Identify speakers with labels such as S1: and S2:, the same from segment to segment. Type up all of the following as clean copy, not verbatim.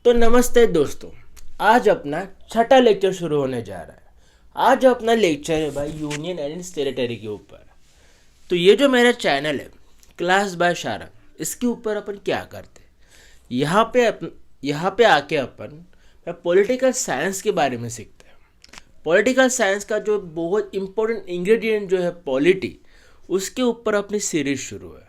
S1: तो नमस्ते दोस्तों। आज अपना छठा लेक्चर शुरू होने जा रहा है। आज अपना लेक्चर है भाई यूनियन एंड इट्स टेरिटरी के ऊपर। तो ये जो मेरा चैनल है क्लास बाय शारंग, इसके ऊपर अपन क्या करते हैं, यहाँ पे आके अपन पॉलिटिकल साइंस के बारे में सीखते हैं। पॉलिटिकल साइंस का जो बहुत इंपॉर्टेंट इंग्रेडिएंट जो है पॉलिटी, उसके ऊपर अपनी सीरीज शुरू है।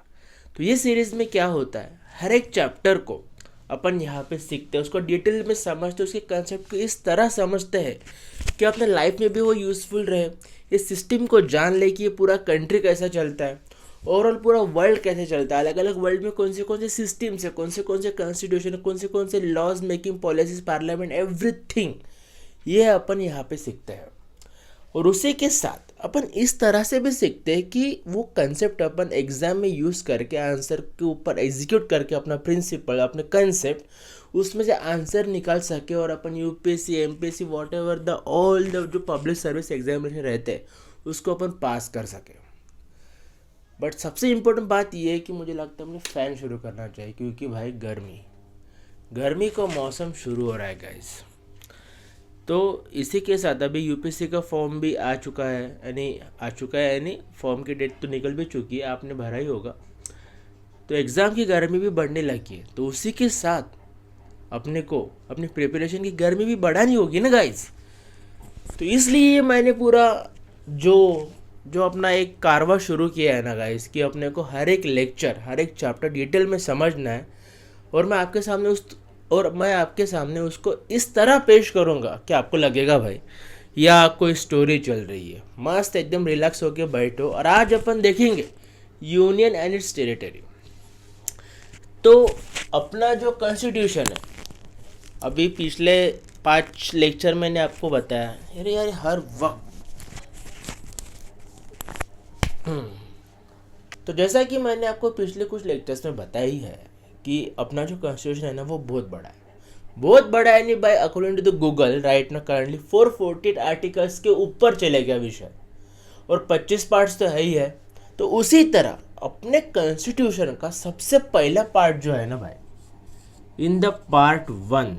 S1: तो ये सीरीज में क्या होता है, हर एक चैप्टर को अपन यहाँ पे सीखते हैं, उसको डिटेल में समझते हैं, उसके कंसेप्ट को इस तरह समझते हैं कि अपने लाइफ में भी वो यूज़फुल रहे। इस सिस्टम को जान ले कि ये पूरा कंट्री कैसा चलता है, ओवरऑल पूरा वर्ल्ड कैसे चलता है, अलग अलग वर्ल्ड में कौन से सिस्टम्स है, कौन से कॉन्स्टिट्यूशन है, कौन से laws making policies parliament everything, ये अपन यहाँ पे सीखते हैं। और उसी के साथ अपन इस तरह से भी सीखते हैं कि वो कंसेप्ट अपन एग्जाम में यूज़ करके आंसर के ऊपर एग्जीक्यूट करके अपना प्रिंसिपल, अपने कंसेप्ट उसमें से आंसर निकाल सके और अपन UPSC MPSC whatever the all the जो पब्लिक सर्विस एग्जामिनेशन रहते हैं उसको अपन पास कर सके। बट सबसे इम्पोर्टेंट बात ये है कि मुझे लगता है अपने फ़ैन शुरू करना चाहिए, क्योंकि भाई गर्मी का मौसम शुरू हो रहा है गाइस। तो इसी के साथ अभी यूपीएससी का फॉर्म भी आ चुका है, यानी फॉर्म की डेट तो निकल भी चुकी है, आपने भरा ही होगा। तो एग्ज़ाम की गर्मी भी बढ़ने लगी है, तो उसी के साथ अपने को अपनी प्रिपरेशन की गर्मी भी बढ़ानी होगी ना गाइस। तो इसलिए मैंने पूरा जो अपना एक कारवा शुरू किया है ना गाइस, कि अपने को हर एक लेक्चर, हर एक चैप्टर डिटेल में समझना है, और मैं आपके सामने उसको इस तरह पेश करूँगा कि आपको लगेगा भाई या कोई स्टोरी चल रही है। मस्त एकदम रिलैक्स होके बैठो। और आज अपन देखेंगे यूनियन एंड इट्स टेरिटरी। तो अपना जो कॉन्स्टिट्यूशन है, अभी पिछले 5 लेक्चर मैंने आपको बताया, अरे यार हर वक्त तो जैसा कि मैंने आपको पिछले कुछ लेक्चर्स में बताया ही है कि अपना जो कॉन्स्टिट्यूशन है ना वो बहुत बड़ा है नहीं भाई। According to the Google right ना करंटली 448 आर्टिकल्स के ऊपर चले गया विषय, और 25 पार्ट्स तो है ही है। तो उसी तरह अपने कॉन्स्टिट्यूशन का सबसे पहला पार्ट जो है ना भाई, in the part 1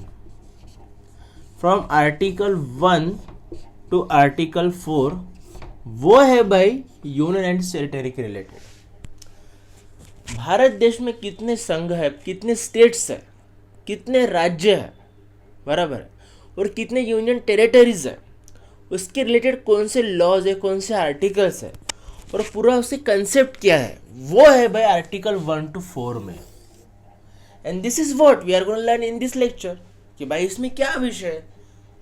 S1: from article 1 to article 4, वो है भाई यूनियन एंड टेरिटरी के रिलेटेड। भारत देश में कितने संघ है, कितने स्टेट्स है, कितने राज्य है, बराबर है, और कितने यूनियन टेरिटरीज है, उसके रिलेटेड कौन से लॉज है, कौन से आर्टिकल्स है, और पूरा उसके कंसेप्ट क्या है, वो है भाई आर्टिकल 1 to 4 में। And this is what we are going to learn in this lecture, कि भाई इसमें क्या विषय है,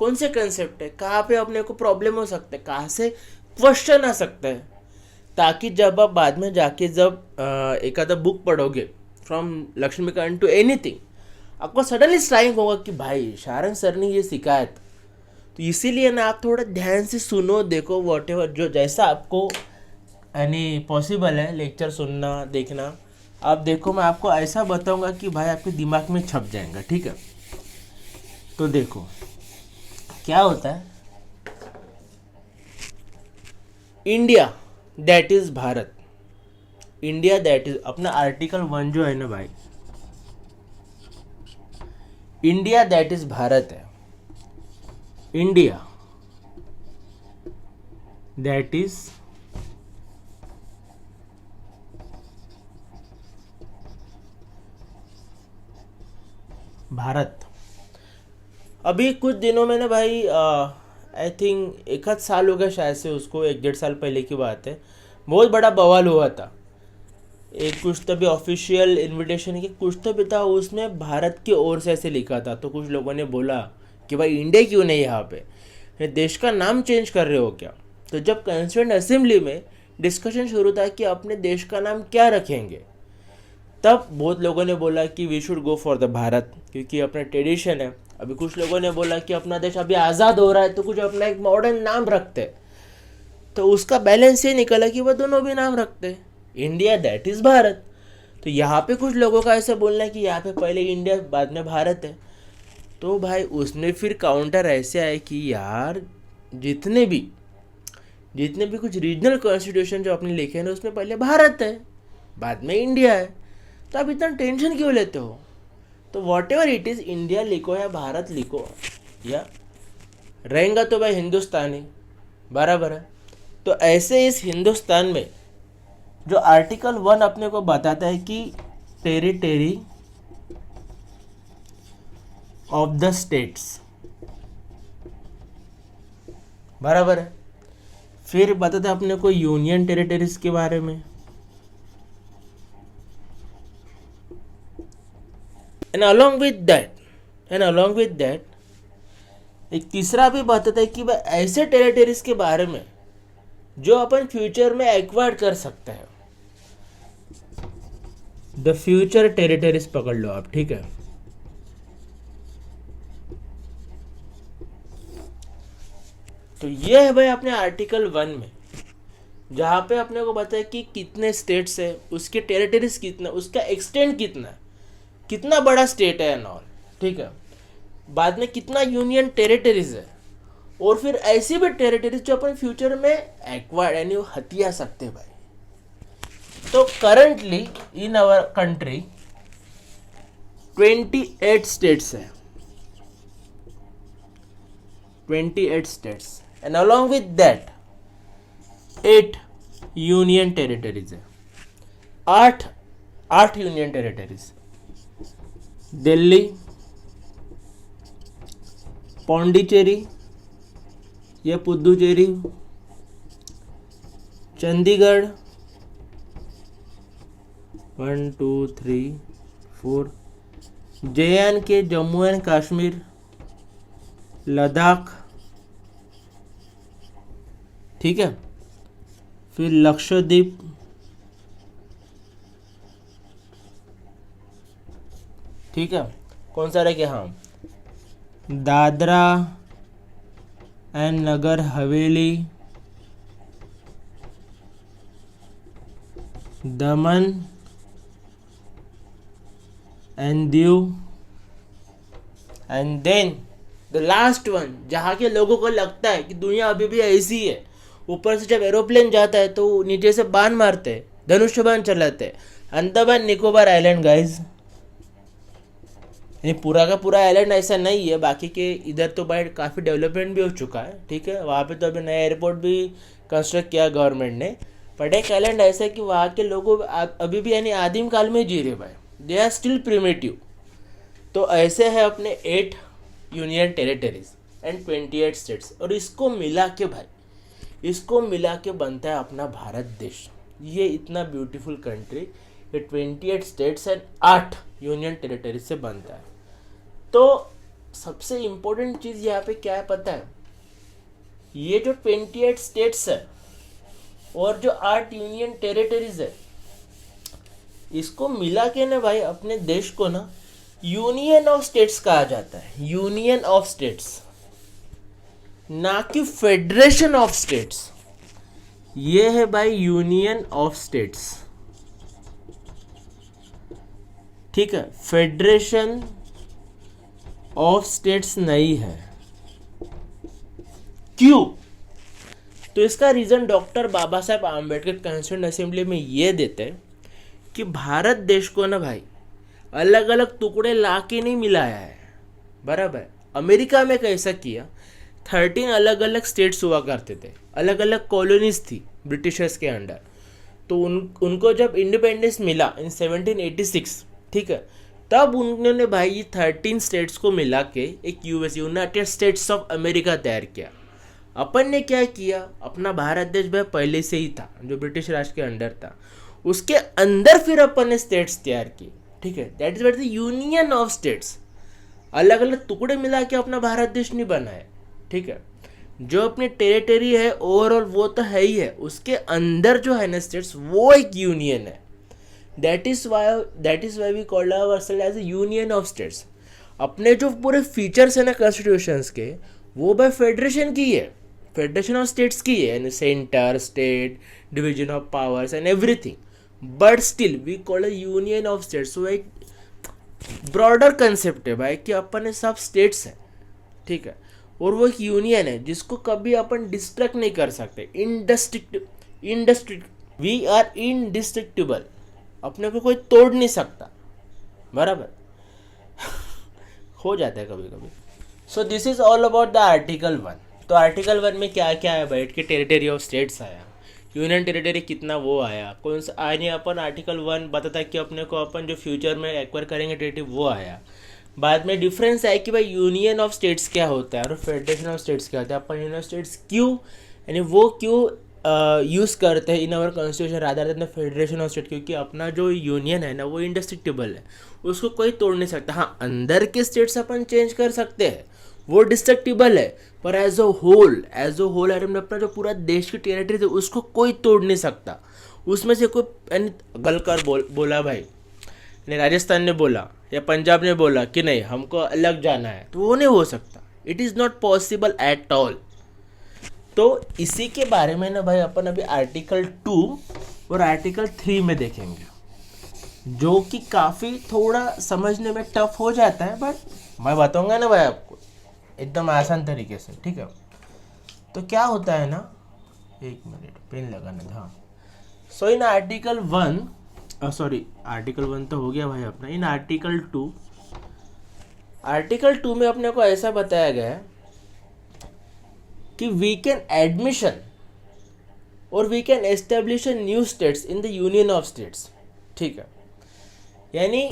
S1: कौन से कंसेप्ट है, कहाँ पे अपने को प्रॉब्लम हो सकता है, कहाँ से क्वेश्चन आ सकता है, ताकि जब आप बाद में जाके जब एक आधा बुक पढ़ोगे फ्रॉम लक्ष्मीकांत टू एनीथिंग, आपको सडनली स्ट्राइक होगा कि भाई शारंग सर ने ये सिखाया था। तो इसीलिए ना आप थोड़ा ध्यान से सुनो, देखो, वॉट एवर जो जैसा आपको यानी पॉसिबल है लेक्चर सुनना देखना, आप देखो, मैं आपको ऐसा बताऊंगा कि भाई आपके दिमाग में छप जाएगा, ठीक है। तो देखो क्या होता है, India that is Bharat, India that is अपना आर्टिकल 1 जो है ना भाई, इंडिया दैट इज भारत है, इंडिया दैट इज भारत। अभी कुछ दिनों में ना भाई आई थिंक 1 साल हो गया शायद से उसको, 1-1.5 साल पहले की बात है, बहुत बड़ा बवाल हुआ था। एक कुछ तो भी ऑफिशियल इनविटेशन की कुछ तो भी था, उसमें भारत की ओर से ऐसे लिखा था। तो कुछ लोगों ने बोला कि भाई इंडिया क्यों नहीं यहाँ पे, ये देश का नाम चेंज कर रहे हो क्या। तो जब कॉन्स्टिट्यूएंट असेंबली में डिस्कशन शुरू था कि अपने देश का नाम क्या रखेंगे, तब बहुत लोगों ने बोला कि we should go for the Bharat, क्योंकि अपना ट्रेडिशन है। अभी कुछ लोगों ने बोला कि अपना देश अभी आज़ाद हो रहा है तो कुछ अपना एक मॉडर्न नाम रखते, तो उसका बैलेंस ये निकला कि वह दोनों भी नाम रखते, इंडिया दैट इज़ भारत। तो यहाँ पे कुछ लोगों का ऐसा बोलना है कि यहाँ पे पहले इंडिया बाद में भारत है। तो भाई उसमें फिर काउंटर ऐसे आए कि यार जितने भी कुछ रीजनल कॉन्स्टिट्यूशन जो आपने लिखे हैं ना, उसमें पहले भारत है बाद में इंडिया है, तो आप इतना टेंशन क्यों लेते हो। तो what ever it is, India लिखो या भारत लिखो या रहेगा तो भाई हिंदुस्तानी, बराबर है। तो ऐसे इस हिंदुस्तान में जो आर्टिकल 1 अपने को बताता है कि टेरिटरी ऑफ द स्टेट्स, बराबर है। फिर बताते हैं अपने को यूनियन टेरिटरीज के बारे में, एंड अलोंग विद दैट एक तीसरा भी बताता है कि भाई ऐसे टेरिटरीज के बारे में जो अपन फ्यूचर में एक्वायर कर सकते हैं, द फ्यूचर टेरिटरीज पकड़ लो आप, ठीक है। तो ये है भाई अपने आर्टिकल 1 में, जहाँ पे अपने को बताया कि कितने स्टेट्स है, उसके टेरिटरीज कितना, उसका एक्सटेंड कितना बड़ा स्टेट है एंड ऑल, ठीक है। बाद में कितना यूनियन टेरिटरीज है, और फिर ऐसी भी टेरिटरीज जो अपन फ्यूचर में एक्वायर्ड यानी हथिया सकते हैं भाई। तो currently in our country 28 states है, 28 states, and along with that 8 union territories है, 8 यूनियन टेरिटरीज। दिल्ली, पौंडीचेरी या पुदुचेरी, चंडीगढ़ 1 2 3 4, JNK जम्मू एंड कश्मीर, लद्दाख, ठीक है। फिर लक्षद्वीप, ठीक है। कौन सा रह गया, हाँ, Dadra and Nagar Haveli, Daman and Diu, and then the last one, जहाँ के लोगों को लगता है कि दुनिया अभी भी ऐसी है, ऊपर से जब एरोप्लेन जाता है तो नीचे से बाण मारते हैं, धनुष्य बाण चलाते हैं, अंडमान निकोबार आइलैंड गाइज। यानी पूरा का पूरा आइलैंड ऐसा नहीं है, बाकी के इधर तो भाई काफ़ी डेवलपमेंट भी हो चुका है, ठीक है। वहाँ पे तो अभी नया एयरपोर्ट भी कंस्ट्रक्ट किया गवर्नमेंट ने, बट एक आइलैंड ऐसा है कि वहाँ के लोग अभी भी यानी आदिम काल में जी रहे भाई, दे आर स्टिल प्रिमिटिव। तो ऐसे है अपने 8 यूनियन टेरिटरीज एंड 28 स्टेट्स, और इसको मिला के बनता है अपना भारत देश। ये इतना ब्यूटीफुल कंट्री, ये 28 स्टेट्स एंड 8 यूनियन टेरिटरीज से बनता है। तो सबसे इम्पोर्टेंट चीज़ यहाँ पे क्या है पता है, ये जो 28 स्टेट्स है और जो 8 यूनियन टेरिटरीज है, इसको मिला के ना भाई अपने देश को ना यूनियन ऑफ स्टेट्स कहा जाता है, यूनियन ऑफ स्टेट्स, ना कि फेडरेशन ऑफ स्टेट्स। ये है भाई यूनियन ऑफ स्टेट्स, ठीक है, फेडरेशन ऑफ स्टेट्स नहीं है। क्यों? तो इसका reason doctor Baba Saheb Ambedkar constituent assembly में ये देते हैं कि भारत देश को ना भाई अलग अलग टुकड़े ला के नहीं मिलाया है, बराबर। अमेरिका में कैसा किया, 13 अलग अलग स्टेट्स हुआ करते थे, अलग अलग कॉलोनीज थी ब्रिटिशर्स के अंडर। तो उनको जब इंडिपेंडेंस मिला इन 1786, ठीक है, तब उन्होंने भाई 13 स्टेट्स को मिला के एक US, United states of America तैयार किया। अपन ने क्या किया, अपना भारत देश भाई पहले से ही था जो ब्रिटिश राज के अंडर था, उसके अंदर फिर अपन ने स्टेट्स तैयार की, ठीक है। That is what the union of states. अलग अलग टुकड़े मिला के अपना भारत देश नहीं बना है, ठीक है। जो अपनी टेरिटरी है ओवरऑल वो तो है ही है, उसके अंदर जो है ना स्टेट्स, वो एक यूनियन है। That is why we called ourselves as a union of states. अपने जो पूरे फीचर्स है ना कॉन्स्टिट्यूशंस के, वो बाय फेडरेशन की है, फेडरेशन ऑफ स्टेट्स की है, यानी centre, state, division of powers and everything, but still we called a union of states. वो एक ब्रॉडर कंसेप्ट है भाई कि अपन सब स्टेट्स हैं, ठीक है, और वो एक यूनियन है जिसको कभी अपन डिस्ट्रक्ट नहीं कर सकते। वी आर इनडिस्ट्रक्टिबल, अपने को कोई तोड़ नहीं सकता, बराबर। हो जाता है कभी कभी। सो this is all about the article 1। तो आर्टिकल 1 में क्या क्या है, बैठ के टेरिटरी ऑफ स्टेट्स आया, यूनियन टेरिटरी कितना वो आया, कौन सा आने अपन आर्टिकल 1 बताता है कि अपने को अपन जो फ्यूचर में एक्वायर करेंगे टेरिटरी वो आया। बाद में डिफरेंस है कि भाई यूनियन ऑफ स्टेट्स क्या होता है और फेडरेशन ऑफ स्टेट्स क्या होता है, अपन यूनियन ऑफ स्टेट्स क्यों यानी वो क्यों यूज़ करते हैं in our constitution rather than the federation of state, क्योंकि अपना जो यूनियन है ना वो इंडिस्ट्रक्टिबल है, उसको कोई तोड़ नहीं सकता। हाँ, अंदर के स्टेट्स अपन चेंज कर सकते हैं, वो डिस्ट्रक्टिबल है, पर एज अ होल आइटम अपना जो पूरा देश की टेरिटरी है उसको कोई तोड़ नहीं सकता। उसमें से कोई यानी गलकर बोला भाई, यानी राजस्थान ने बोला या पंजाब ने बोला कि नहीं हमको अलग जाना है, तो वो नहीं हो सकता। It is not possible at all. तो इसी के बारे में ना भाई अपन अभी आर्टिकल 2 और आर्टिकल 3 में देखेंगे, जो कि काफ़ी थोड़ा समझने में टफ हो जाता है, बट मैं बताऊंगा ना भाई आपको एकदम आसान तरीके से, ठीक है। तो क्या होता है ना, एक मिनट पेन लगाना था। सो इन आर्टिकल 1 आर्टिकल 1 तो हो गया भाई अपना। इन आर्टिकल 2 में अपने को ऐसा बताया गया है कि वी कैन एडमिशन और we can establish new states in the union of states, ठीक है। यानी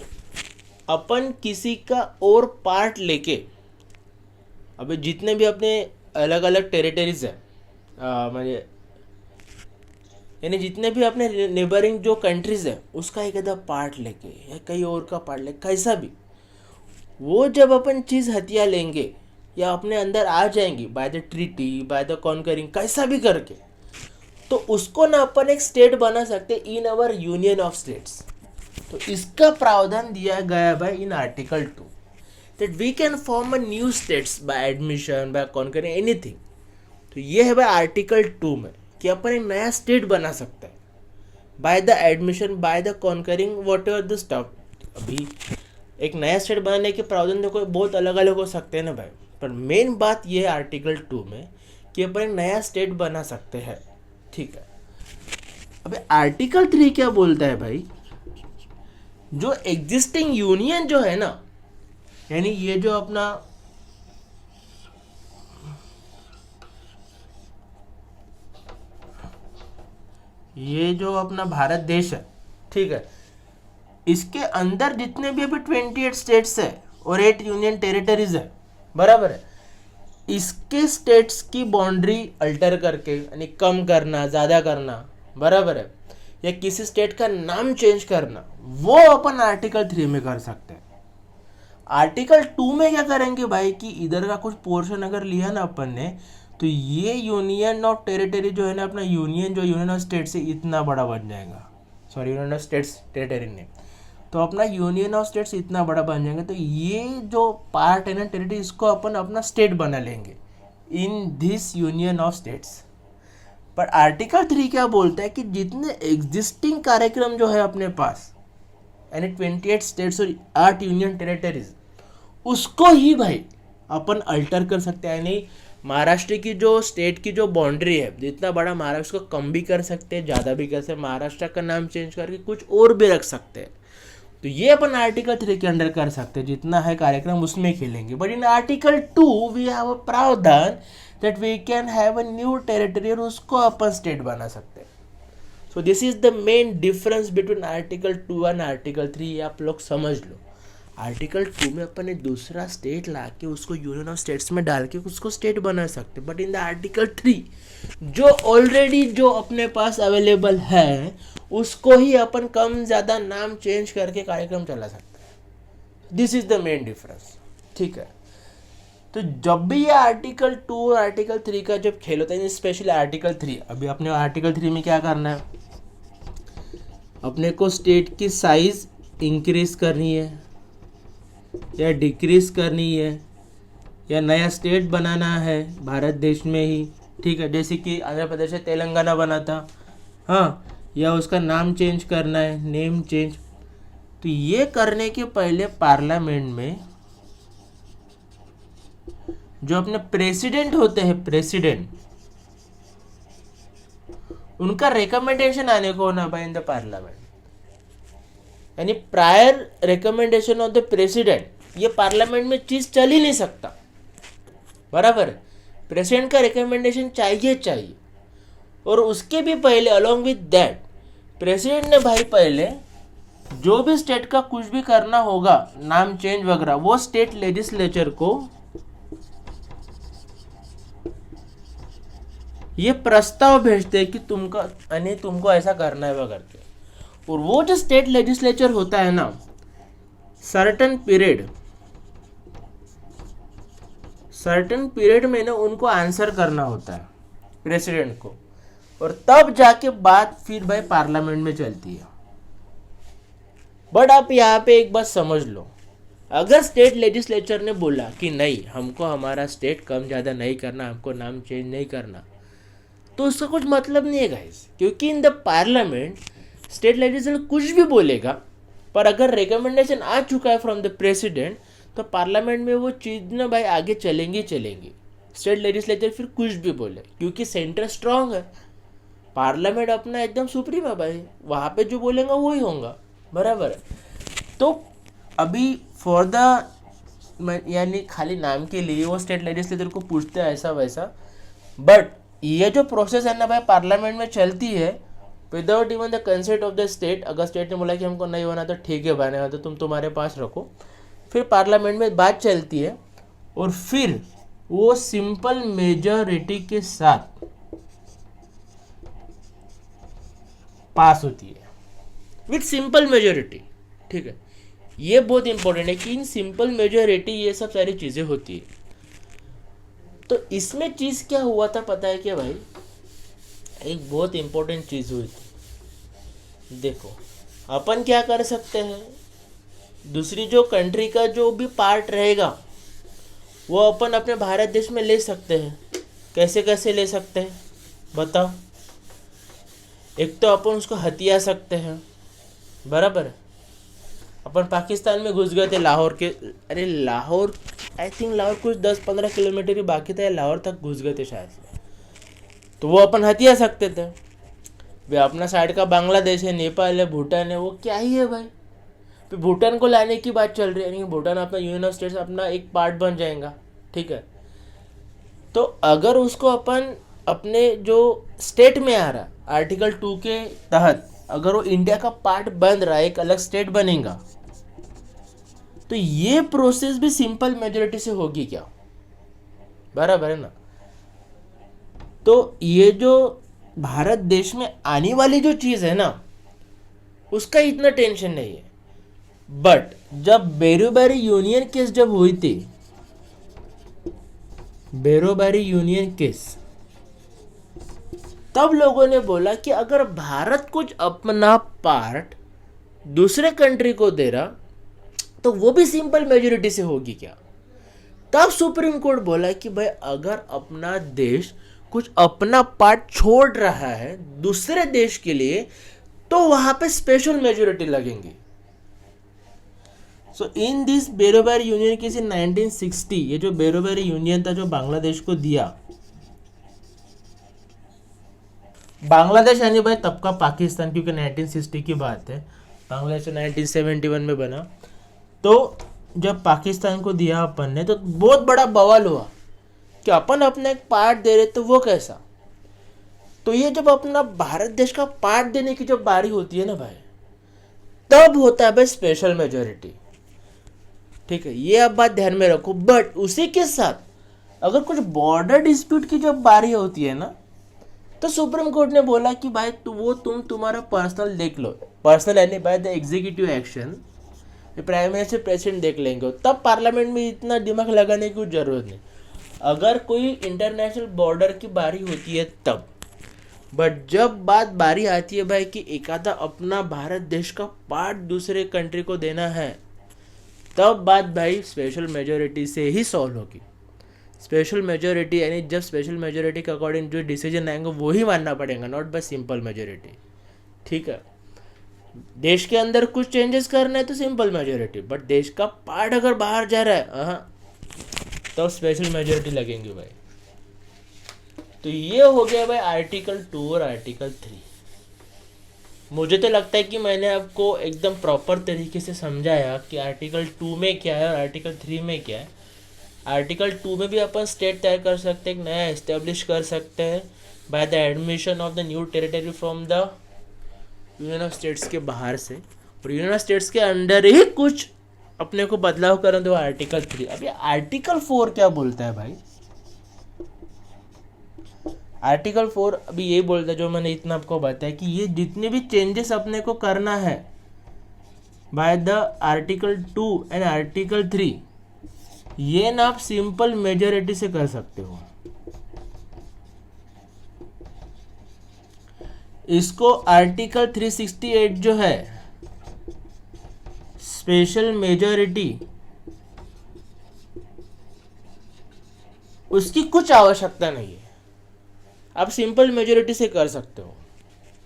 S1: अपन किसी का और पार्ट लेके, अभी जितने भी अपने अलग अलग टेरिटरीज है यानी जितने भी अपने नेबरिंग जो कंट्रीज है उसका एक आधा पार्ट लेके या कहीं और का पार्ट लेके, कैसा भी वो जब अपन चीज़ हथिया लेंगे या अपने अंदर आ जाएंगी by the treaty by the conquering कैसा भी करके, तो उसको ना अपन एक स्टेट बना सकते in our union of states. तो इसका प्रावधान दिया गया भाई in article 2 that we can form a new states by admission by conquering anything. तो ये है भाई आर्टिकल 2 में कि अपन एक नया स्टेट बना सकते हैं by the admission by the conquering what ever the stuff. अभी एक नया स्टेट बनाने के प्रावधान देखो बहुत अलग अलग हो सकते हैं ना भाई, पर मेन बात ये है आर्टिकल 2 में कि अपन एक नया स्टेट बना सकते हैं, ठीक है। अबे आर्टिकल 3 क्या बोलता है भाई, जो एग्जिस्टिंग यूनियन जो है ना, यानी ये जो अपना भारत देश है, ठीक है, इसके अंदर जितने भी अभी 28 स्टेट्स है और 8 यूनियन टेरिटरीज है, बराबर है, इसके स्टेट्स की बाउंड्री अल्टर करके यानी कम करना ज़्यादा करना, बराबर है, या किसी स्टेट का नाम चेंज करना, वो अपन आर्टिकल 3 में कर सकते हैं। आर्टिकल 2 में क्या करेंगे भाई कि इधर का कुछ पोर्शन अगर लिया ना अपन ने, तो ये यूनियन ऑफ टेरिटरी जो है ना अपना यूनियन ऑफ स्टेट से इतना बड़ा बन जाएगा, sorry union of states territory ने, तो अपना यूनियन ऑफ स्टेट्स इतना बड़ा बन जाएगा। तो ये जो पार्ट है ना टेरिटरी, इसको अपन अपना स्टेट बना लेंगे in this union of states. पर आर्टिकल 3 क्या बोलता है कि जितने एग्जिस्टिंग कार्यक्रम जो है अपने पास यानी 28 स्टेट्स और 8 यूनियन टेरिटरीज, उसको ही भाई अपन अल्टर कर सकते हैं। यानी महाराष्ट्र की जो स्टेट की जो बाउंड्री है, जितना बड़ा महाराष्ट्र को कम भी कर सकते हैं, ज़्यादा भी कर सकते हैं, महाराष्ट्र का नाम चेंज करके कुछ और भी रख सकते हैं। तो ये अपन आर्टिकल 3 के अंडर कर सकते हैं, जितना है कार्यक्रम उसमें खेलेंगे। But in article 2 we have a provision that we can have a new territory और उसको अपन स्टेट बना सकते हैं। So this is the main difference between article 2 and article 3, आप लोग समझ लो। आर्टिकल 2 में अपन एक दूसरा स्टेट ला के उसको यूनियन ऑफ स्टेट्स में डाल के उसको स्टेट बना सकते, बट इन द आर्टिकल 3 जो ऑलरेडी जो अपने पास अवेलेबल है उसको ही अपन कम ज़्यादा नाम चेंज करके कार्यक्रम चला सकते हैं। This is the main difference, ठीक है। तो जब भी ये आर्टिकल 2 और आर्टिकल 3 का जब खेल होता है, स्पेशली आर्टिकल 3, अभी अपने आर्टिकल 3 में क्या करना है, अपने को स्टेट की साइज इंक्रीज करनी है या डिक्रीज करनी है, या नया स्टेट बनाना है भारत देश में ही, ठीक है, जैसे कि आंध्र प्रदेश से तेलंगाना बना था, हाँ, या उसका नाम चेंज करना है, नेम चेंज। तो ये करने के पहले पार्लियामेंट में जो अपने प्रेसिडेंट होते हैं, प्रेसिडेंट, उनका रिकमेंडेशन आने को होना भाई इन द पार्लियामेंट, यानी prior recommendation of the president ये पार्लियामेंट में चीज़ चल ही नहीं सकता, बराबर है। प्रेसिडेंट का रिकमेंडेशन चाहिए चाहिए। और उसके भी पहले अलोंग विद दैट प्रेसिडेंट ने भाई पहले जो भी स्टेट का कुछ भी करना होगा, नाम चेंज वगैरह, वो स्टेट लेजिस्लेचर को ये प्रस्ताव भेजते हैं कि तुमको ऐसा करना है वगैरह के। और वो जो स्टेट लेजिस्लेचर होता है ना, सर्टन पीरियड में ना उनको आंसर करना होता है प्रेसिडेंट को, और तब जाके बात फिर भाई पार्लियामेंट में चलती है। बट आप यहाँ पे एक बात समझ लो, अगर स्टेट लेजिस्लेचर ने बोला कि नहीं, हमको हमारा स्टेट कम ज़्यादा नहीं करना, हमको नाम चेंज नहीं करना, तो उसका कुछ मतलब नहीं है गाइस, क्योंकि in the parliament state legislature कुछ भी बोलेगा, पर अगर रिकमेंडेशन आ चुका है फ्रॉम द प्रेसिडेंट, तो पार्लियामेंट में वो चीज़ ना भाई आगे चलेंगी। स्टेट लेजिस्लेचर फिर कुछ भी बोले, क्योंकि सेंटर स्ट्रांग है, पार्लियामेंट अपना एकदम सुप्रीम है भाई, वहाँ पे जो बोलेंगे वही होगा, बराबर है। तो अभी फॉर द यानी खाली नाम के लिए वो स्टेट लेजिस्लेचर को पूछते हैं ऐसा वैसा, बट ये जो प्रोसेस है ना भाई पार्लियामेंट में चलती है without even the consent of the state. अगर स्टेट ने बोला कि हमको नहीं होना तो ठीक है भाई, नहीं तो तुम तुम्हारे पास रखो, फिर पार्लियामेंट में बात चलती है और फिर वो सिंपल मेजॉरिटी के साथ पास होती है, विथ सिंपल मेजॉरिटी। ठीक है, ये बहुत इंपॉर्टेंट है कि इन सिंपल मेजॉरिटी ये सब सारी चीज़ें होती है। तो इसमें चीज़ क्या हुआ था पता है क्या भाई, एक बहुत इंपॉर्टेंट चीज़ हुई थी। देखो, अपन क्या कर सकते हैं, दूसरी जो कंट्री का जो भी पार्ट रहेगा वो अपन अपने भारत देश में ले सकते हैं। कैसे कैसे ले सकते हैं बताओ। एक तो अपन उसको हथिया सकते हैं, बराबर है। अपन पाकिस्तान में घुस गए थे लाहौर के, अरे लाहौर आई थिंक लाहौर कुछ 10-15 किलोमीटर ही बाकी था, लाहौर तक घुस गए थे शायद से, तो वो अपन हथिया सकते थे। वे अपना साइड का बांग्लादेश है, नेपाल है, भूटान है, वो क्या ही है भाई। फिर भूटान को लाने की बात चल रही है, नहीं भूटान अपना यूनियन ऑफ स्टेट्स अपना एक पार्ट बन जाएगा, ठीक है। तो अगर उसको अपन अपने जो स्टेट में आ रहा आर्टिकल 2 के तहत अगर वो इंडिया का पार्ट बन रहा है, एक अलग स्टेट बनेगा, तो ये प्रोसेस भी सिंपल मेजॉरिटी से होगी क्या, बराबर है ना। तो ये जो भारत देश में आने वाली जो चीज़ है ना, उसका इतना टेंशन नहीं है। बट जब बेरोबारी यूनियन केस जब हुई थी, बेरोबारी यूनियन केस, तब लोगों ने बोला कि अगर भारत कुछ अपना पार्ट दूसरे कंट्री को दे रहा तो वो भी सिंपल मेजॉरिटी से होगी क्या। तब सुप्रीम कोर्ट बोला कि भाई अगर अपना देश कुछ अपना पार्ट छोड़ रहा है दूसरे देश के लिए, तो वहां पे स्पेशल मेजॉरिटी लगेंगी। So in this Berubari union case in 1960, ये जो बेरोबारी यूनियन था जो बांग्लादेश को दिया, बांग्लादेश यानी भाई तब का पाकिस्तान, क्योंकि 1960 की बात है, बांग्लादेश 1971 में बना। तो जब पाकिस्तान को दिया अपन ने, तो बहुत बड़ा बवाल हुआ कि अपन अपना एक पार्ट दे रहे, तो वो कैसा। तो ये जब अपना भारत देश का पार्ट देने की जब बारी होती है ना भाई, तब होता है भाई स्पेशल मेजॉरिटी। ठीक है, ये अब बात ध्यान में रखो। बट उसी के साथ अगर कुछ बॉर्डर डिस्प्यूट की जब बारी होती है ना, तो सुप्रीम कोर्ट ने बोला कि भाई तुम्हारा पर्सनल देख लो, पर्सनल यानी by the executive action, prime minister president देख लेंगे। तब पार्लियामेंट में इतना दिमाग लगाने की जरूरत नहीं, अगर कोई इंटरनेशनल बॉर्डर की बारी होती है तब। बट जब बारी आती है भाई कि एक आधा अपना भारत देश का पार्ट दूसरे कंट्री को देना है, तब बात भाई स्पेशल मेजॉरिटी से ही सॉल्व होगी। स्पेशल मेजॉरिटी यानी जब स्पेशल मेजॉरिटी के अकॉर्डिंग जो डिसीजन आएंगे वो ही मानना पड़ेगा, नॉट बाय सिंपल मेजॉरिटी। ठीक है, देश के अंदर कुछ चेंजेस करना है तो सिंपल मेजॉरिटी, बट देश का पार्ट अगर बाहर जा रहा है तो स्पेशल मेजॉरिटी लगेंगे भाई। तो ये हो गया भाई आर्टिकल 2 और आर्टिकल 3। मुझे तो लगता है कि मैंने आपको एकदम प्रॉपर तरीके से समझाया कि आर्टिकल 2 में क्या है और आर्टिकल 3 में क्या है। आर्टिकल 2 में भी अपन स्टेट तय कर सकते हैं, एक नया इस्टेब्लिश कर सकते हैं by the admission of the new territory from the union of states के बाहर से, और यूनियन ऑफ स्टेट्स के अंडर ही कुछ अपने को बदलाव करें तो आर्टिकल 3। अभी आर्टिकल 4 क्या बोलता है भाई? आर्टिकल 4 अभी ये बोलता है, जो मैंने इतना आपको बताया, कि ये जितने भी चेंजेस अपने को करना है by the article 2 and article 3, ये ना आप सिंपल मेजॉरिटी से कर सकते हो। इसको आर्टिकल 368 जो है स्पेशल मेजॉरिटी, उसकी कुछ आवश्यकता नहीं है, आप सिंपल मेजॉरिटी से कर सकते हो।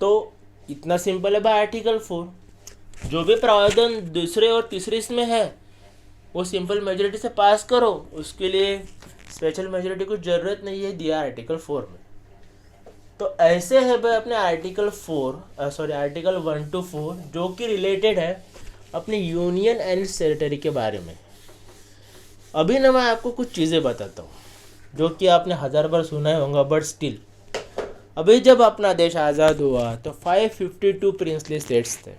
S1: तो इतना सिंपल है भाई आर्टिकल 4। जो भी प्रावधान दूसरे और तीसरे इसमें है वो सिंपल मेजॉरिटी से पास करो, उसके लिए स्पेशल मेजॉरिटी को जरूरत नहीं है, दिया आर्टिकल 4 में। तो ऐसे है भाई अपने आर्टिकल 1 to 4 जो कि रिलेटेड है अपने यूनियन एंड टेरिटरी के बारे में। अभी ना मैं आपको कुछ चीज़ें बताता हूँ जो कि आपने 1000 बार सुना ही होगा, बट स्टिल अभी जब अपना देश आज़ाद हुआ तो 552 प्रिंसली स्टेट्स थे।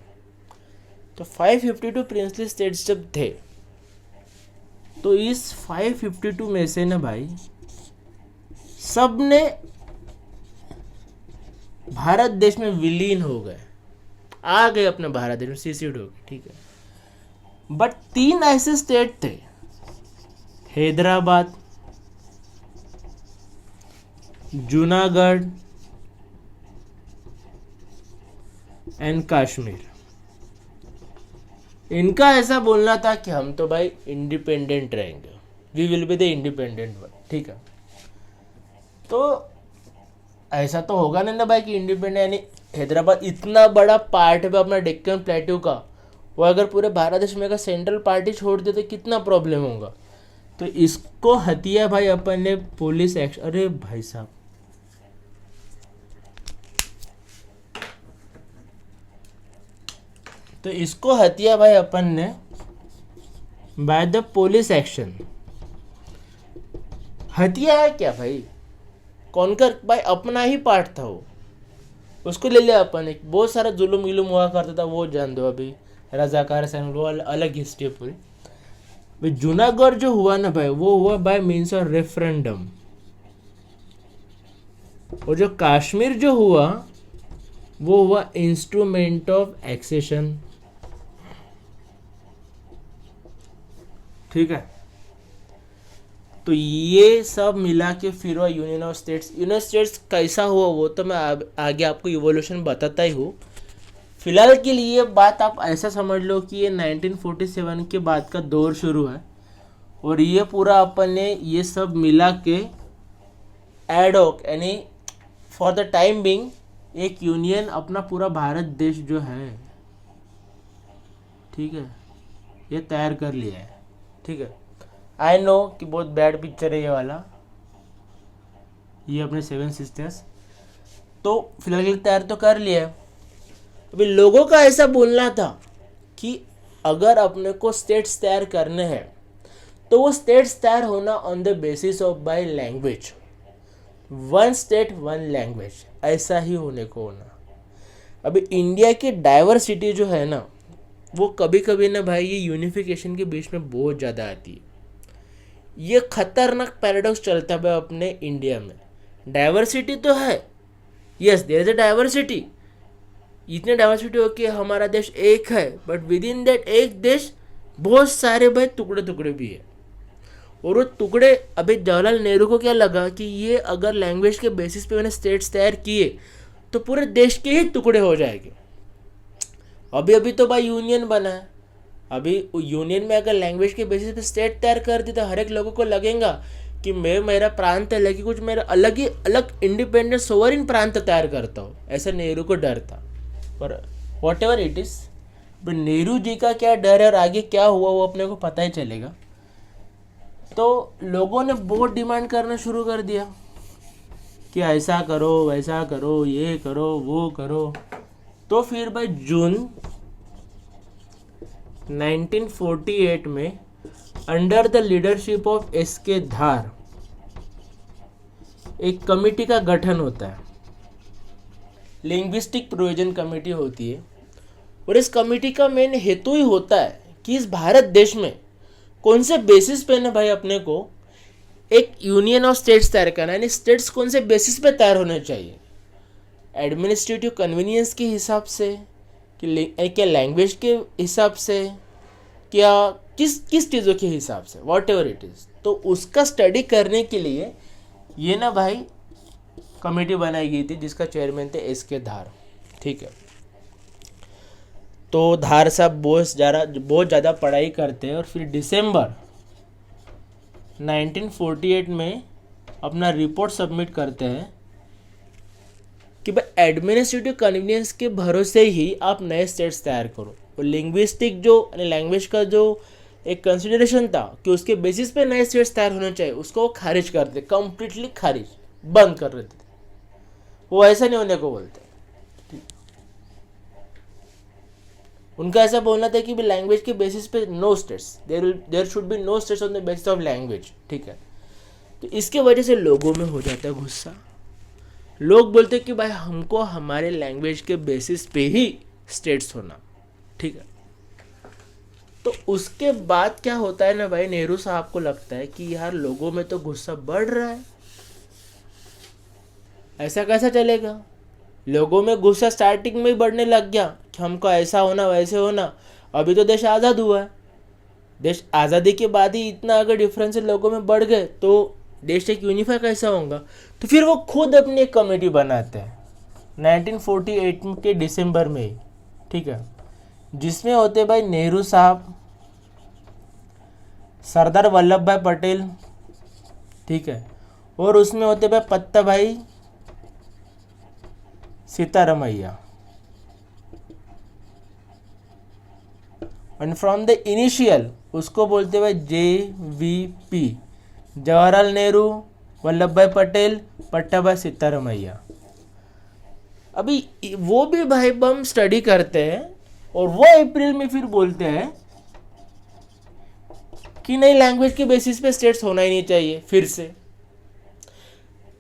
S1: तो 552 प्रिंसली स्टेट्स जब थे तो इस 552 में से ना भाई सब ने भारत देश में विलीन हो गए, आ गए अपने भारत देश में, सीसीड हो गए, ठीक है। बट 3 ऐसे स्टेट थे, हैदराबाद, जूनागढ़ एंड कश्मीर। इनका ऐसा बोलना था कि हम तो भाई इंडिपेंडेंट रहेंगे, we will be the independent one, ठीक है। तो ऐसा तो होगा नहीं ना भाई कि इंडिपेंडेंट, यानी हैदराबाद इतना बड़ा पार्ट है अपना डेक्कन प्लेट्यू का, वो अगर पूरे भारत देश में अगर सेंट्रल पार्टी छोड़ दे तो कितना प्रॉब्लम होगा। तो इसको हथिया भाई अपन ने पुलिस एक्शन, अरे भाई साहब तो इसको हथिया भाई अपन ने बाय द पुलिस एक्शन। हथिया है क्या भाई? कौन कर भाई अपना ही पार्ट था वो, उसको ले लिया अपन। एक बहुत सारा जुलुम विलुम हुआ करता था, वो जान दो, अभी रजाकार सैन वो अलग हिस्ट्री है पूरी। भाई जूनागढ़ जो हुआ ना भाई, वो हुआ बाय मीन्स ऑफ रेफरेंडम, और जो कश्मीर जो हुआ वो हुआ इंस्ट्रूमेंट ऑफ एक्सेशन, ठीक है। तो ये सब मिला के फिर हुआ union of states. Union states कैसा हुआ वो तो मैं आगे आपको इवोल्यूशन बताता ही हूँ। फिलहाल के लिए बात आप ऐसा समझ लो कि ये 1947 के बाद का दौर शुरू है, और ये पूरा अपन ने ये सब मिला के एडॉक, यानी फॉर द टाइम बिंग एक यूनियन अपना पूरा भारत देश जो है, ठीक है, ये तैयार कर लिया है, ठीक है। आई नो कि बहुत बैड पिक्चर है ये वाला, ये अपने 7 सिस्टर्स तो फिलहाल के लिए तैयार तो कर लिया है। अभी लोगों का ऐसा बोलना था कि अगर अपने को स्टेट्स तैयार करने हैं तो वो स्टेट्स तैयार होना on the basis of by language, 1 state 1 language, ऐसा ही होने को होना। अभी इंडिया की डाइवर्सिटी जो है ना, वो कभी कभी ना भाई ये यूनिफिकेशन के बीच में बहुत ज़्यादा आती है। ये खतरनाक पैराडॉक्स चलता है अपने इंडिया में। डाइवर्सिटी तो है, yes there is a diversity, इतने डाइवर्सिटी हो कि हमारा देश एक है, बट विद इन दैट एक देश बहुत सारे भाई टुकड़े टुकड़े भी है। और वो टुकड़े, अभी जवाहरलाल नेहरू को क्या लगा कि ये अगर लैंग्वेज के बेसिस पे मैंने स्टेट्स तैयार किए तो पूरे देश के ही टुकड़े हो जाएंगे। अभी अभी तो भाई यूनियन बना है, अभी यूनियन में अगर लैंग्वेज के बेसिस पे स्टेट तैयार कर दी तो हर एक लोगों को लगेगा कि मेरा प्रांत अलग ही, कुछ मेरा अलग ही अलग इंडिपेंडेंट सोवरिन प्रांत तैयार करता हूँ, ऐसा नेहरू को डर था। पर whatever it is, Nehru ji का क्या डर है और आगे क्या हुआ वो अपने को पता ही चलेगा। तो लोगों ने बहुत डिमांड करना शुरू कर दिया कि ऐसा करो वैसा करो, ये करो वो करो। तो फिर भाई जून 1948 में under the leadership of S के धार एक कमेटी का गठन होता है, लिंग्विस्टिक प्रोविजन कमेटी होती है। और इस कमेटी का मेन हेतु ही होता है कि इस भारत देश में कौन से बेसिस पे ना भाई अपने को एक यूनियन ऑफ स्टेट्स तैयार करना है, यानी स्टेट्स कौन से बेसिस पे तैयार होने चाहिए, एडमिनिस्ट्रेटिव कन्वीनियंस के हिसाब से कि क्या लैंग्वेज के हिसाब से, क्या किस किस चीज़ों के हिसाब से, वॉट एवर इट इज़। तो उसका स्टडी करने के लिए ये ना भाई कमेटी बनाई गई थी जिसका चेयरमैन थे एस के धार। ठीक है, तो धार साहब बहुत ज़्यादा पढ़ाई करते हैं और फिर दिसंबर 1948 में अपना रिपोर्ट सबमिट करते हैं कि भाई एडमिनिस्ट्रेटिव कन्वीनियंस के भरोसे ही आप नए स्टेट्स तैयार करो। और लिंग्विस्टिक जो लैंग्वेज का जो एक कंसिडरेशन था कि उसके बेसिस पे नए स्टेट्स तैयार होने चाहिए, उसको वो खारिज करते, कंप्लीटली खारिज बंद कर देते। वो ऐसा नहीं होने को बोलते। उनका ऐसा बोलना था कि लैंग्वेज के बेसिस पे no states, there should be no states on the basis of language. ठीक है, तो इसके वजह से लोगों में हो जाता है गुस्सा। लोग बोलते हैं कि भाई हमको हमारे लैंग्वेज के बेसिस पे ही स्टेट्स होना। ठीक है, तो उसके बाद क्या होता है ना भाई, नेहरू साहब को लगता है कि यार लोगों में तो गुस्सा बढ़ रहा है, ऐसा कैसा चलेगा। लोगों में गुस्सा स्टार्टिंग में ही बढ़ने लग गया कि हमको ऐसा होना वैसे होना। अभी तो देश आज़ाद हुआ है, देश आज़ादी के बाद ही इतना अगर डिफरेंस लोगों में बढ़ गए तो देश एक यूनिफाई कैसा होगा। तो फिर वो खुद अपनी एक कमेटी बनाते हैं 1948 के दिसंबर में ही। ठीक है, जिसमें होते भाई नेहरू साहब, सरदार वल्लभ भाई पटेल। ठीक है, और उसमें होते भाई पत्ता भाई Sitaramayya. And from the initial उसको बोलते हुए JVP, जवाहरलाल नेहरू, वल्लभ भाई पटेल, पट्टा भाई सीतारमैया। अभी वो भी भाई बम स्टडी करते हैं और वो अप्रैल में फिर बोलते हैं कि नहीं, लैंग्वेज के बेसिस पे स्टेट्स होना ही नहीं चाहिए फिर से।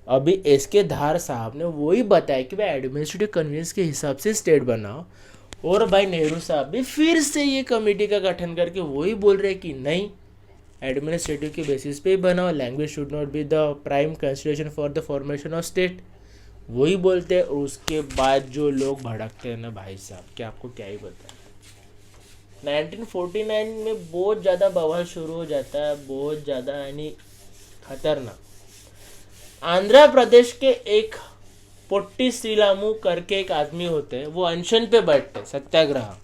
S1: अभी एस के धार साहब ने वही बताया कि भाई एडमिनिस्ट्रेटिव कन्वीनियंस के हिसाब से स्टेट बनाओ, और भाई नेहरू साहब भी फिर से ये कमेटी का गठन करके वही बोल रहे कि नहीं, एडमिनिस्ट्रेटिव के बेसिस पे ही बनाओ, language should not be the prime consideration for the formation of state. वही बोलते हैं। और उसके बाद जो लोग भड़कते हैं ना भाई साहब, क्या आपको क्या ही बताएं। 1949 में बहुत ज़्यादा बवाल शुरू हो जाता है, बहुत ज़्यादा यानी खतरनाक। आंध्र प्रदेश के एक पोट्टी श्रीरामू करके एक आदमी होते हैं, वो अनशन पे बैठते, सत्याग्रह,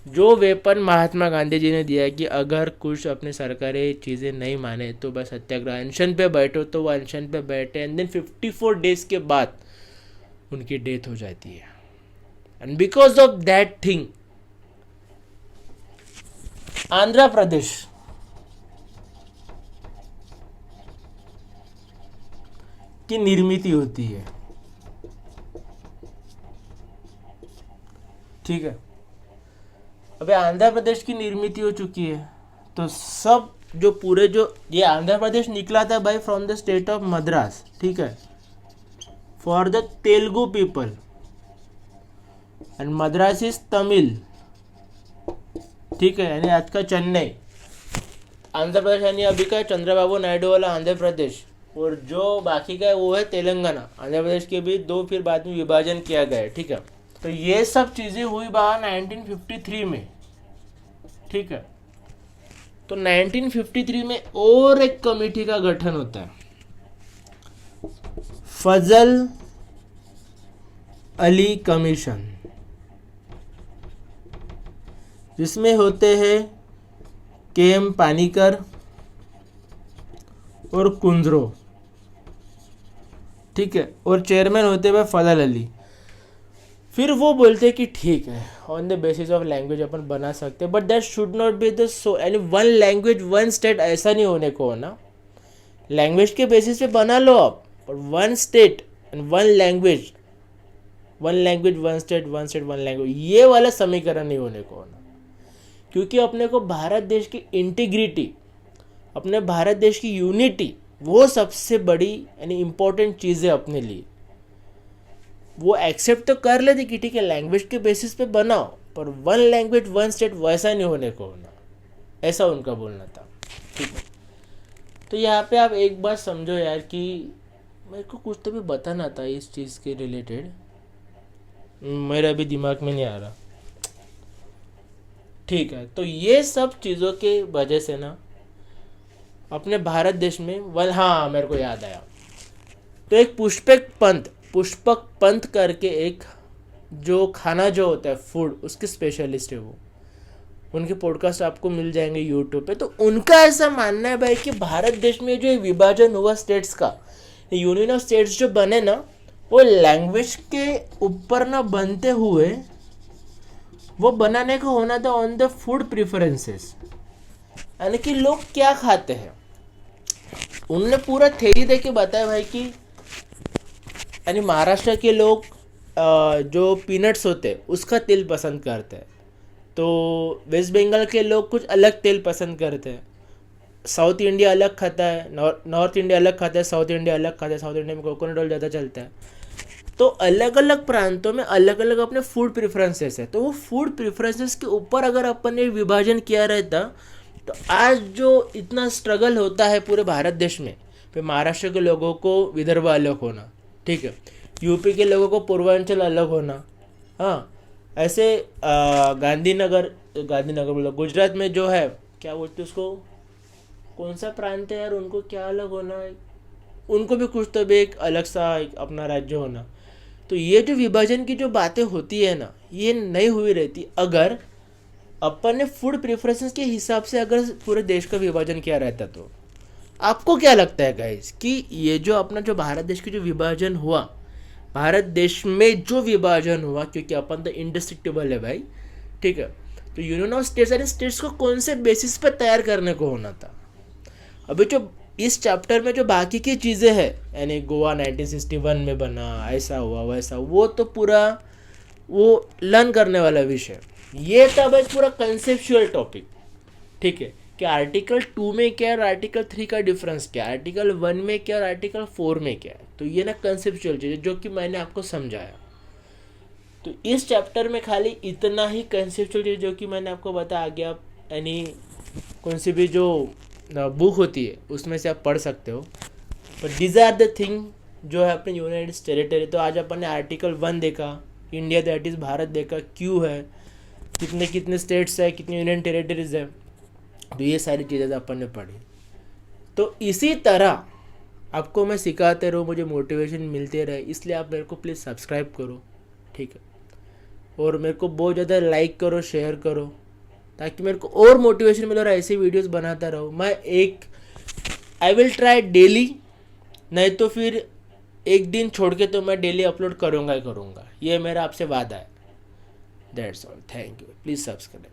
S1: जो वेपन महात्मा गांधी जी ने दिया है कि अगर कुछ अपने सरकारी चीज़ें नहीं माने तो बस सत्याग्रह अनशन पे बैठो। तो वो अनशन पे बैठे एंड देन 54 डेज के बाद उनकी डेथ हो जाती है। And because of that thing Andhra Pradesh की निर्मित होती है। ठीक है, अबे आंध्र प्रदेश की निर्मित हो चुकी है, तो सब जो पूरे जो ये आंध्र प्रदेश निकला था भाई from the state of Madras. ठीक है, for the Telugu people, and Madras is Tamil. ठीक है, यानी आज का चेन्नई आंध्र प्रदेश, यानी अभी का चंद्रबाबू नायडू वाला आंध्र प्रदेश, और जो बाकी का है वो है तेलंगाना। आंध्र प्रदेश के भी दो फिर बाद में विभाजन किया गया है। ठीक है, तो ये सब चीज़ें हुई बाहर 1953 में। ठीक है, तो 1953 में और एक कमेटी का गठन होता है, फजल अली कमीशन, जिसमें होते हैं KM पानीकर और कुंद्रो। ठीक है, और चेयरमैन होते हुए फजल अली। फिर वो बोलते हैं कि ठीक है, on the basis of language अपन बना सकते हैं, but that should not be the so, यानी वन लैंग्वेज वन स्टेट ऐसा नहीं होने को ना। लैंग्वेज के बेसिस पे बना लो आप, और one state and one language one language one state one language, ये वाला समीकरण नहीं होने को होना। क्योंकि अपने को भारत देश की इंटीग्रिटी, अपने भारत देश की यूनिटी, वो सबसे बड़ी यानी इम्पोर्टेंट चीज़ है अपने लिए। वो एक्सेप्ट तो कर लेते कि ठीक है लैंग्वेज के बेसिस पे बनाओ, पर वन लैंग्वेज वन स्टेट वैसा नहीं होने को होना, ऐसा उनका बोलना था। ठीक है, तो यहाँ पे आप एक बात समझो यार कि मेरे को कुछ तो भी बताना था इस चीज़ के रिलेटेड, मेरा अभी दिमाग में नहीं आ रहा। ठीक है, तो ये सब चीज़ों के वजह से ना अपने भारत देश में हाँ मेरे को याद आया, तो एक पुष्पक पंत करके एक जो खाना जो होता है फूड, उसके स्पेशलिस्ट है वो, उनके पॉडकास्ट आपको मिल जाएंगे यूट्यूब पे। तो उनका ऐसा मानना है भाई कि भारत देश में जो विभाजन हुआ स्टेट्स का, यूनियन ऑफ स्टेट्स जो बने ना, वो लैंग्वेज के ऊपर ना बनते हुए वो बनाने को होना था ऑन द फूड प्रेफरेंसेस, यानी कि लोग क्या खाते हैं। उनने पूरा थ्योरी दे के बताया भाई कि यानी महाराष्ट्र के लोग जो पीनट्स होते हैं उसका तेल पसंद करते हैं, तो वेस्ट बंगाल के लोग कुछ अलग तेल पसंद करते हैं, साउथ इंडिया अलग खाता है, नॉर्थ इंडिया अलग खाता है, साउथ इंडिया अलग खाता है, साउथ इंडिया में कोकोनट ऑयल ज़्यादा चलता है। तो अलग अलग प्रांतों में अलग अलग अपने फूड प्रेफरेंसेस है। तो वो फूड प्रेफरेंसेस के ऊपर अगर अपन ने विभाजन किया रहता, तो आज जो इतना स्ट्रगल होता है पूरे भारत देश में, फिर महाराष्ट्र के लोगों को विदर्भ अलग होना, ठीक है, यूपी के लोगों को पूर्वांचल अलग होना, हाँ ऐसे गांधीनगर बोलो, गुजरात में जो है क्या बोलते उसको, कौन सा प्रांत है यार, उनको क्या अलग होना है, उनको भी कुछ तो भी एक अलग सा एक अपना राज्य होना। तो ये जो विभाजन की जो बातें होती है ना, ये नहीं हुई रहती अगर अपन ने फूड प्रेफरेंसेस के हिसाब से अगर पूरे देश का विभाजन किया रहता। तो आपको क्या लगता है गाइस कि ये जो अपना जो भारत देश की जो विभाजन हुआ, भारत देश में जो विभाजन हुआ, क्योंकि अपन तो इंडिस्ट्रिक्टेबल है भाई, ठीक है, तो union of states and states को कौन से बेसिस पर तैयार करने को होना था। अभी जो इस चैप्टर में जो बाकी की चीज़ें हैं, यानी गोवा 1961 में बना, ऐसा हुआ वैसा, वो तो पूरा वो लर्न करने वाला विषय। ये था बस पूरा कंसेप्चुअल टॉपिक, ठीक है, कि आर्टिकल 2 में क्या है, आर्टिकल 3 का डिफरेंस क्या है, आर्टिकल 1 में क्या और आर्टिकल 4 में क्या है। तो ये ना कंसेप्चुअल चीज़ है जो कि मैंने आपको समझाया। तो इस चैप्टर में खाली इतना ही कंसेप्चुअल चीज़ जो कि मैंने आपको बताया, आगे आप यानी कौन सी भी जो बुक होती है उसमें से आप पढ़ सकते हो। But these are the thing जो है अपने यूनाइटेड टेरिटरी। तो आज अपन ने आर्टिकल 1 देखा, इंडिया दैट इज़ भारत देखा, क्यों है, कितने कितने स्टेट्स है, कितने यूनियन टेरिटरीज है, तो ये सारी चीज़ें अपन ने पढ़ी। तो इसी तरह आपको मैं सिखाते रहूँ, मुझे मोटिवेशन मिलते रहे, इसलिए आप मेरे को प्लीज़ सब्सक्राइब करो, ठीक है, और मेरे को बहुत ज़्यादा लाइक करो, शेयर करो, ताकि मेरे को और मोटिवेशन मिले और ऐसे वीडियोस बनाता रहूँ। मैं आई विल ट्राई डेली, नहीं तो फिर एक दिन छोड़ के तो मैं डेली अपलोड करूँगा ही करूँगा, ये मेरा आपसे वादा है। That's all, thank you, please subscribe.